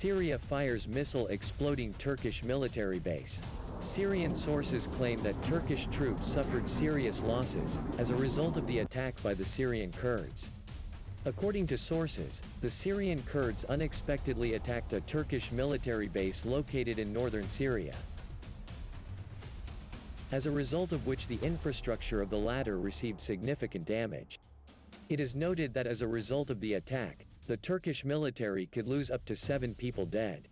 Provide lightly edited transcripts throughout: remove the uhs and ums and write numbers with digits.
Syria fires missile exploding Turkish military base. Syrian sources claim that Turkish troops suffered serious losses as a result of the attack by the Syrian Kurds. According to sources, the Syrian Kurds unexpectedly attacked a Turkish military base located in northern Syria, as a result of which the infrastructure of the latter received significant damage. It is noted that as a result of the attack, the Turkish military could lose up to 7 people dead.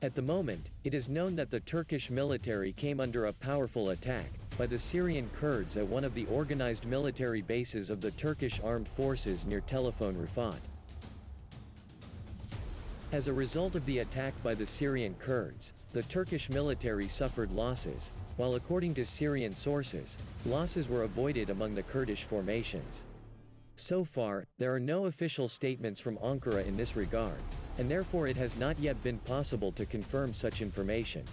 At the moment, it is known that the Turkish military came under a powerful attack by the Syrian Kurds at one of the organized military bases of the Turkish armed forces near Telephone Rifat. As a result of the attack by the Syrian Kurds, the Turkish military suffered losses, while according to Syrian sources, losses were avoided among the Kurdish formations. So far, there are no official statements from Ankara in this regard, and therefore it has not yet been possible to confirm such information.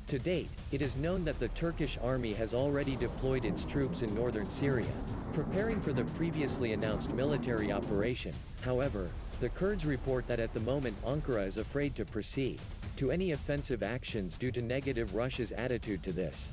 To date, it is known that the Turkish army has already deployed its troops in northern Syria, preparing for the previously announced military operation. However, the Kurds report that at the moment Ankara is afraid to proceed to any offensive actions due to negative Russia's attitude to this.